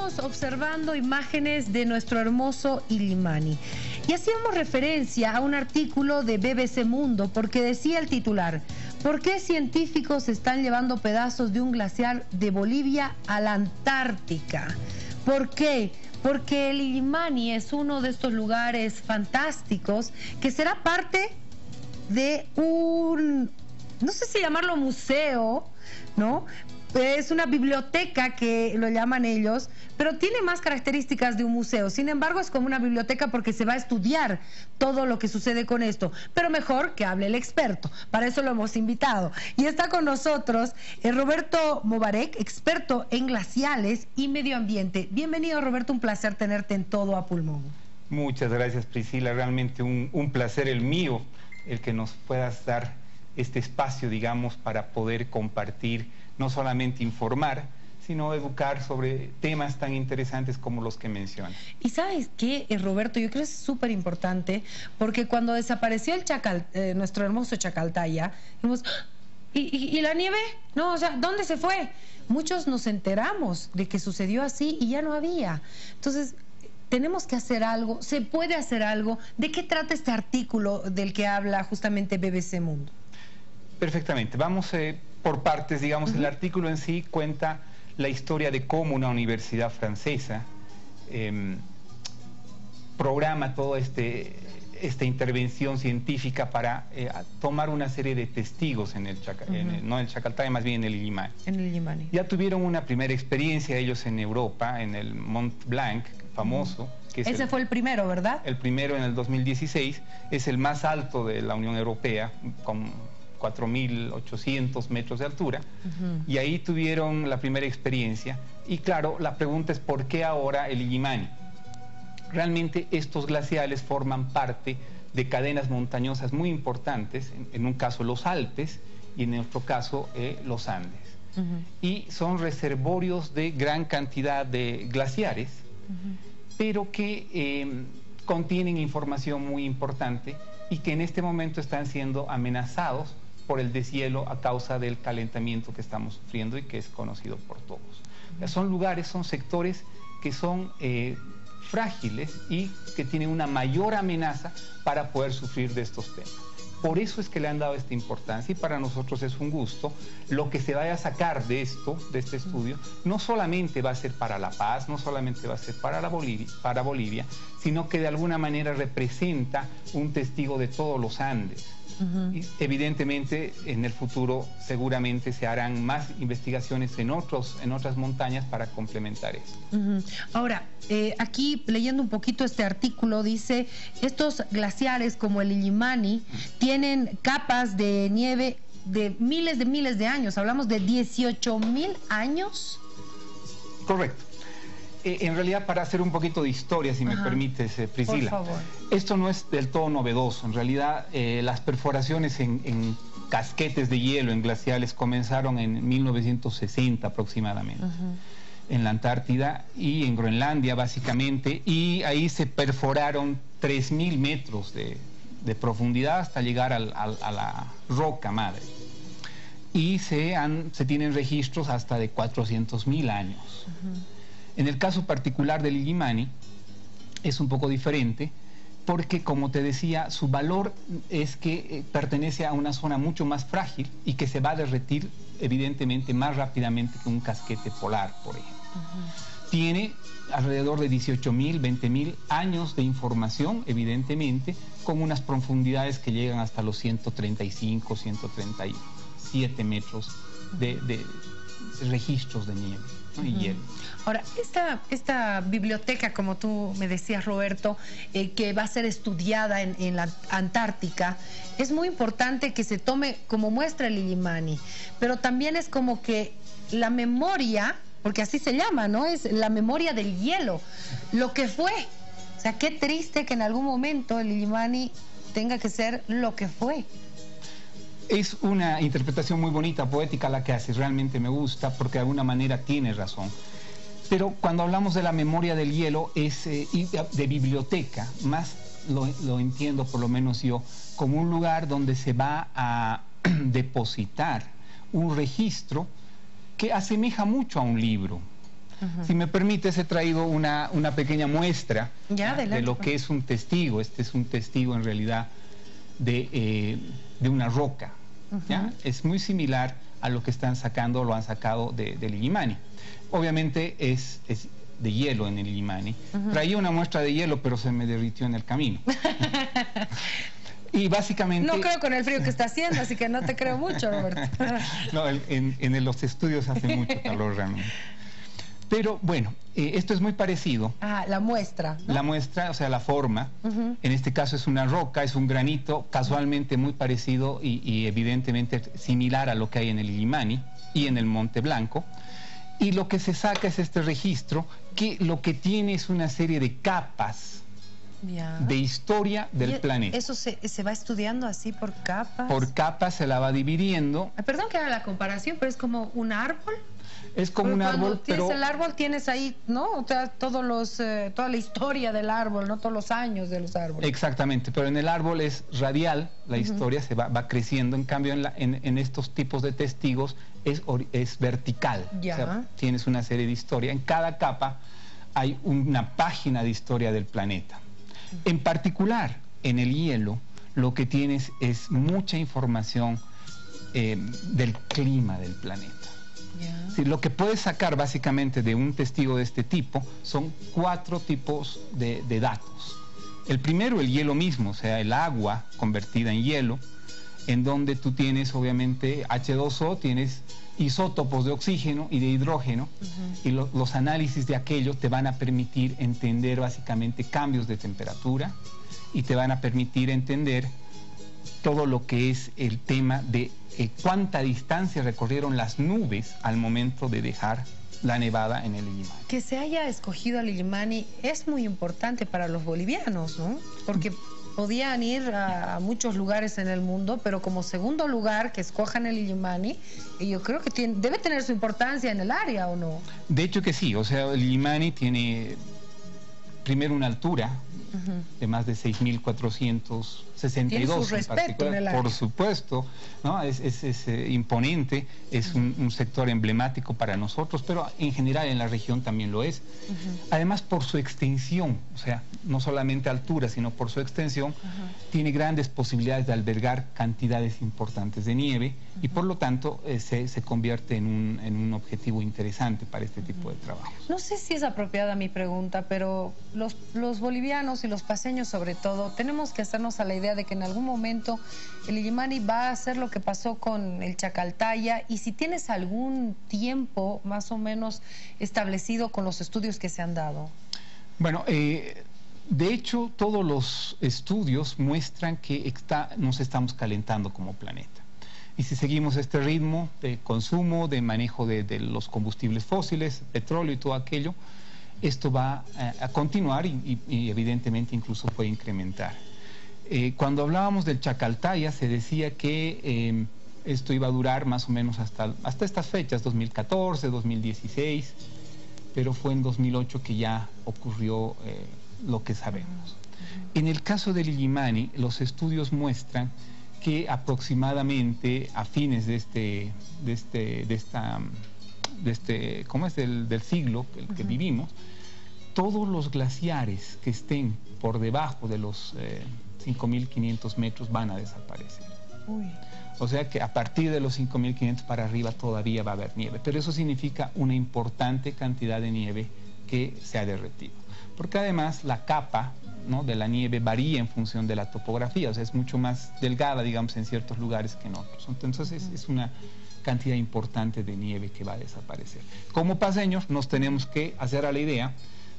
Seguimos observando imágenes de nuestro hermoso Illimani. Y hacíamos referencia a un artículo de BBC Mundo porque decía el titular: ¿por qué científicos están llevando pedazos de un glaciar de Bolivia a la Antártica? ¿Por qué? Porque el Illimani es uno de estos lugares fantásticos que será parte de un, no sé si llamarlo museo, ¿no? Es una biblioteca que lo llaman ellos, pero tiene más características de un museo. Sin embargo, es como una biblioteca porque se va a estudiar todo lo que sucede con esto. Pero mejor que hable el experto. Para eso lo hemos invitado. Y está con nosotros Roberto Mobarek, experto en glaciales y medio ambiente. Bienvenido, Roberto. Un placer tenerte en Todo a Pulmón. Muchas gracias, Priscila. Realmente un placer el mío, el que nos puedas dar este espacio, digamos, para poder compartir, no solamente informar, sino educar sobre temas tan interesantes como los que mencionas. Y ¿sabes qué, Roberto? Yo creo que es súper importante, porque cuando desapareció el nuestro hermoso Chacaltaya, dijimos, ¿y la nieve? No, o sea, ¿dónde se fue? Muchos nos enteramos de que sucedió así y ya no había. Entonces, tenemos que hacer algo, se puede hacer algo. ¿De qué trata este artículo del que habla justamente BBC Mundo? Perfectamente. Vamos por partes, digamos. El artículo en sí cuenta la historia de cómo una universidad francesa programa toda esta intervención científica para tomar una serie de testigos en el no en el Chacaltaya, más bien en el Illimani. En el Illimani. Ya tuvieron una primera experiencia ellos en Europa, en el Mont Blanc, famoso. Que es Ese fue el primero, ¿verdad? El primero en el 2016, es el más alto de la Unión Europea, con 4.800 metros de altura, y ahí tuvieron la primera experiencia. Y claro, la pregunta es ¿por qué ahora el Illimani? Realmente estos glaciales forman parte de cadenas montañosas muy importantes, en un caso los Alpes y en otro caso los Andes. Y son reservorios de gran cantidad de glaciares, pero que contienen información muy importante y que en este momento están siendo amenazados por el deshielo a causa del calentamiento que estamos sufriendo y que es conocido por todos. Son lugares, son sectores que son frágiles y que tienen una mayor amenaza para poder sufrir de estos temas. Por eso es que le han dado esta importancia y para nosotros es un gusto. Lo que se vaya a sacar de esto, de este estudio, no solamente va a ser para La Paz, no solamente va a ser para Bolivia, sino que de alguna manera representa un testigo de todos los Andes. Y evidentemente en el futuro seguramente se harán más investigaciones en otras montañas para complementar esto. Ahora, aquí leyendo un poquito este artículo dice, estos glaciares como el Illimani tienen capas de nieve de miles de años, hablamos de 18.000 años. Correcto. En realidad, para hacer un poquito de historia, si me permites, Priscila, por favor. Esto no es del todo novedoso. En realidad, las perforaciones en casquetes de hielo, en glaciales, comenzaron en 1960 aproximadamente, en la Antártida y en Groenlandia, básicamente, y ahí se perforaron 3.000 metros de profundidad hasta llegar a la roca madre. Y se tienen registros hasta de 400.000 años. En el caso particular del Illimani es un poco diferente porque, como te decía, su valor es que pertenece a una zona mucho más frágil y que se va a derretir evidentemente más rápidamente que un casquete polar, por ejemplo. Tiene alrededor de 18.000, 20.000 años de información, evidentemente, con unas profundidades que llegan hasta los 135, 137 metros de registros de nieve, ¿no? Y hielo. Ahora, esta biblioteca, como tú me decías, Roberto, que va a ser estudiada en la Antártica, es muy importante que se tome como muestra el Illimani, pero también es como que la memoria, porque así se llama, ¿no? Es la memoria del hielo, lo que fue. O sea, qué triste que en algún momento el Illimani tenga que ser lo que fue. Es una interpretación muy bonita, poética la que haces, realmente me gusta porque de alguna manera tiene razón. Pero cuando hablamos de la memoria del hielo y de biblioteca, más lo entiendo por lo menos yo, como un lugar donde se va a depositar un registro que asemeja mucho a un libro. Si me permites, he traído una pequeña muestra de lo que es un testigo. Este es un testigo en realidad de una roca. ¿Ya? Es muy similar a lo que están sacando, lo han sacado del Illimani. Obviamente es de hielo en el Illimani. Traía una muestra de hielo, pero se me derritió en el camino. Y básicamente... No creo con el frío que está haciendo, así que no te creo mucho, Roberto. No, en los estudios hace mucho calor realmente. Pero bueno, esto es muy parecido. Ah, la muestra, ¿no? La muestra, o sea, la forma. En este caso es una roca, es un granito casualmente muy parecido y evidentemente similar a lo que hay en el Illimani y en el Monte Blanco. Y lo que se saca es este registro, que lo que tiene es una serie de capas de historia del planeta. ¿Eso se va estudiando así por capas? Por capas se la va dividiendo. Perdón que haga la comparación, pero es como un árbol. Es como un árbol, pero... Cuando tienes el árbol, tienes ahí, ¿no? O sea, toda la historia del árbol, ¿no? Todos los años de los árboles. Exactamente, pero en el árbol es radial, la historia se va creciendo. En cambio, en estos tipos de testigos es vertical. Ya. O sea, tienes una serie de historia. En cada capa hay una página de historia del planeta. En particular, en el hielo, lo que tienes es mucha información del clima del planeta. Sí, lo que puedes sacar básicamente de un testigo de este tipo son 4 tipos de datos. El primero, el hielo mismo, o sea, el agua convertida en hielo, en donde tú tienes obviamente H2O, tienes isótopos de oxígeno y de hidrógeno, y los análisis de aquello te van a permitir entender básicamente cambios de temperatura y te van a permitir entender todo lo que es el tema de cuánta distancia recorrieron las nubes al momento de dejar la nevada en el Illimani. Que se haya escogido al Illimani es muy importante para los bolivianos, ¿no? Porque podían ir a muchos lugares en el mundo, pero como segundo lugar que escojan el Illimani, yo creo que debe tener su importancia en el área, ¿o no? De hecho que sí, o sea, el Illimani tiene primero una altura de más de 6.462 Tiene su respeto en el área. Por supuesto, ¿no? Es imponente, es un sector emblemático para nosotros, pero en general en la región también lo es. Además, por su extensión, o sea, no solamente altura, sino por su extensión, tiene grandes posibilidades de albergar cantidades importantes de nieve y por lo tanto se convierte en un objetivo interesante para este tipo de trabajo. No sé si es apropiada mi pregunta, pero los bolivianos y los paseños sobre todo, tenemos que hacernos a la idea de que en algún momento el Illimani va a hacer lo que pasó con el Chacaltaya, y si tienes algún tiempo más o menos establecido con los estudios que se han dado. Bueno, de hecho todos los estudios muestran que nos estamos calentando como planeta. Y si seguimos este ritmo de consumo, de manejo de los combustibles fósiles, petróleo y todo aquello, esto va a continuar y evidentemente incluso puede incrementar. Cuando hablábamos del Chacaltaya se decía que esto iba a durar más o menos hasta estas fechas, 2014, 2016, pero fue en 2008 que ya ocurrió lo que sabemos. En el caso del Illimani, los estudios muestran que aproximadamente a fines del siglo que vivimos, todos los glaciares que estén por debajo de los 5.500 metros van a desaparecer. O sea que a partir de los 5.500 para arriba todavía va a haber nieve, pero eso significa una importante cantidad de nieve que se ha derretido. Porque además la capa, ¿no?, de la nieve varía en función de la topografía, o sea, es mucho más delgada, digamos, en ciertos lugares que en otros. Entonces es una cantidad importante de nieve que va a desaparecer. Como paseños nos tenemos que hacer a la idea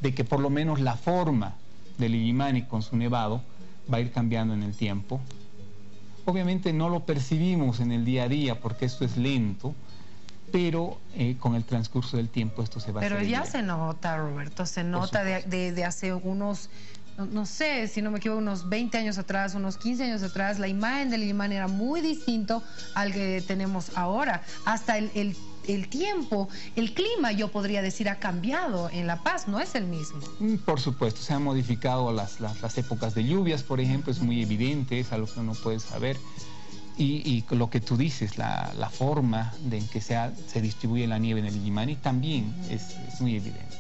de que por lo menos la forma del Illimani con su nevado va a ir cambiando en el tiempo. Obviamente no lo percibimos en el día a día porque esto es lento, pero con el transcurso del tiempo esto se va a hacer. Pero ya se nota, Roberto, se nota de hace unos, no sé, si no me equivoco, unos 20 años atrás, unos 15 años atrás, la imagen del Illimani era muy distinto al que tenemos ahora. Hasta el tiempo, el clima, yo podría decir, ha cambiado en La Paz, no es el mismo. Por supuesto, se han modificado las épocas de lluvias, por ejemplo, es muy evidente, es algo que uno puede saber. Y lo que tú dices, la forma en que se distribuye la nieve en el Illimani también es muy evidente.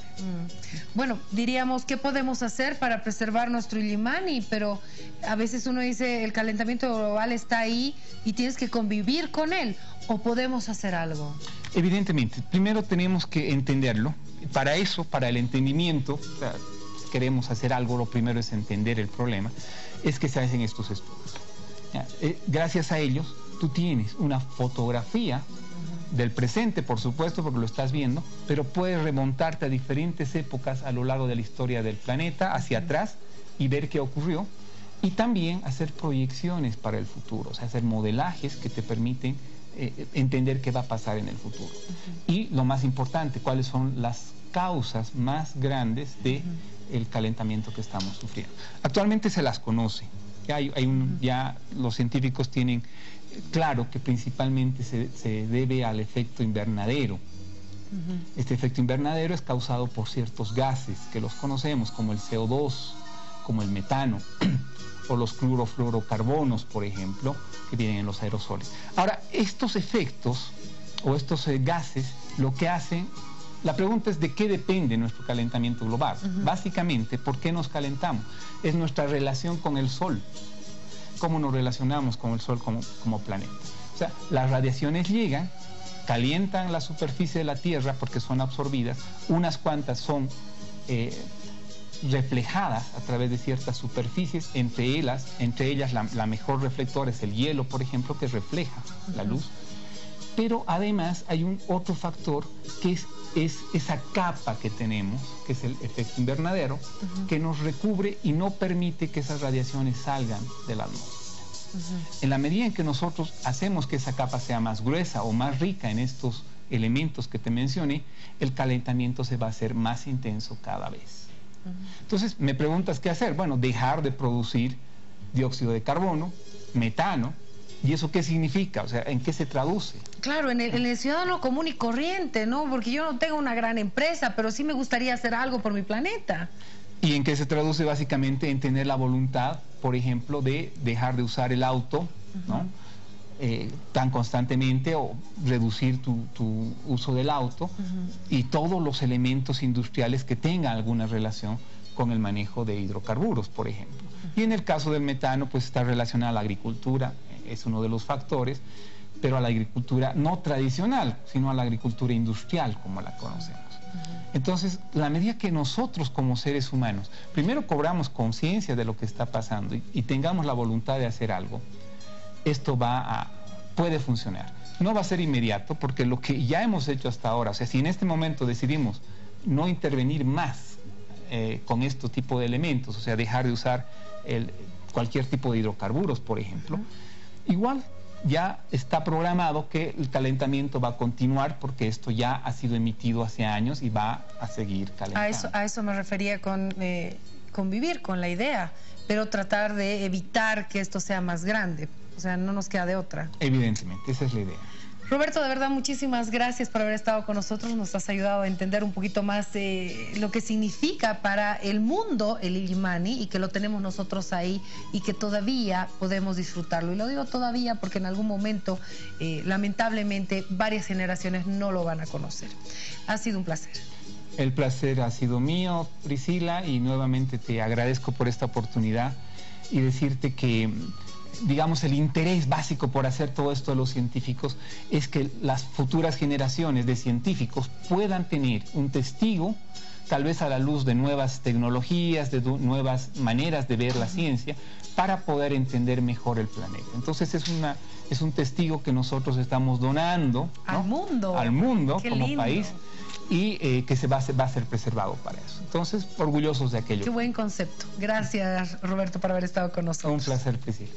Bueno, diríamos, ¿qué podemos hacer para preservar nuestro Illimani? Pero a veces uno dice, el calentamiento global está ahí y tienes que convivir con él. ¿O podemos hacer algo? Evidentemente, primero tenemos que entenderlo. Para eso, para el entendimiento, o sea, si queremos hacer algo, lo primero es entender el problema, es que se hacen estos estudios. Gracias a ellos, tú tienes una fotografía del presente, por supuesto, porque lo estás viendo, pero puedes remontarte a diferentes épocas a lo largo de la historia del planeta, hacia atrás, y ver qué ocurrió, y también hacer proyecciones para el futuro, o sea, hacer modelajes que te permiten entender qué va a pasar en el futuro. Y lo más importante, cuáles son las causas más grandes del calentamiento que estamos sufriendo. Actualmente se las conoce, ya los científicos tienen claro que principalmente se debe al efecto invernadero. Este efecto invernadero es causado por ciertos gases que los conocemos, como el CO2, como el metano, o los clorofluorocarbonos, por ejemplo, que vienen en los aerosoles. Ahora, estos efectos o estos gases, lo que hacen, la pregunta es de qué depende nuestro calentamiento global. Básicamente, ¿por qué nos calentamos? Es nuestra relación con el Sol. ¿Cómo nos relacionamos con el Sol como planeta? O sea, las radiaciones llegan, calientan la superficie de la Tierra porque son absorbidas, unas cuantas son reflejadas a través de ciertas superficies, entre ellas la mejor reflector es el hielo, por ejemplo, que refleja la luz. Pero además hay otro factor que es esa capa que tenemos, que es el efecto invernadero, que nos recubre y no permite que esas radiaciones salgan de la atmósfera. En la medida en que nosotros hacemos que esa capa sea más gruesa o más rica en estos elementos que te mencioné, el calentamiento se va a hacer más intenso cada vez. Entonces, me preguntas qué hacer. Bueno, dejar de producir dióxido de carbono, metano. ¿Y eso qué significa? O sea, ¿en qué se traduce? Claro, en el ciudadano común y corriente, ¿no? Porque yo no tengo una gran empresa, pero sí me gustaría hacer algo por mi planeta. ¿Y en qué se traduce? Básicamente en tener la voluntad, por ejemplo, de dejar de usar el auto, ¿no? Tan constantemente, o reducir tu uso del auto y todos los elementos industriales que tengan alguna relación con el manejo de hidrocarburos, por ejemplo. Y en el caso del metano, pues está relacionada a la agricultura, es uno de los factores, pero a la agricultura no tradicional, sino a la agricultura industrial, como la conocemos. Entonces, la medida que nosotros como seres humanos, primero cobramos conciencia de lo que está pasando y tengamos la voluntad de hacer algo, esto puede funcionar. No va a ser inmediato, porque lo que ya hemos hecho hasta ahora, o sea, si en este momento decidimos no intervenir más con este tipo de elementos, o sea, dejar de usar cualquier tipo de hidrocarburos, por ejemplo, igual ya está programado que el calentamiento va a continuar, porque esto ya ha sido emitido hace años y va a seguir calentando. A eso me refería con convivir con la idea, pero tratar de evitar que esto sea más grande. O sea, no nos queda de otra. Evidentemente, esa es la idea. Roberto, de verdad, muchísimas gracias por haber estado con nosotros. Nos has ayudado a entender un poquito más lo que significa para el mundo el Illimani, y que lo tenemos nosotros ahí y que todavía podemos disfrutarlo. Y lo digo todavía porque en algún momento, lamentablemente, varias generaciones no lo van a conocer. Ha sido un placer. El placer ha sido mío, Priscila, y nuevamente te agradezco por esta oportunidad y decirte que, digamos, el interés básico por hacer todo esto de los científicos es que las futuras generaciones de científicos puedan tener un testigo, tal vez a la luz de nuevas tecnologías, de nuevas maneras de ver la ciencia, para poder entender mejor el planeta. Entonces es un testigo que nosotros estamos donando, ¿no?, al mundo como país, y que va a ser preservado para eso. Entonces, orgullosos de aquello. Qué buen concepto. Gracias, Roberto, por haber estado con nosotros. Un placer, Priscila.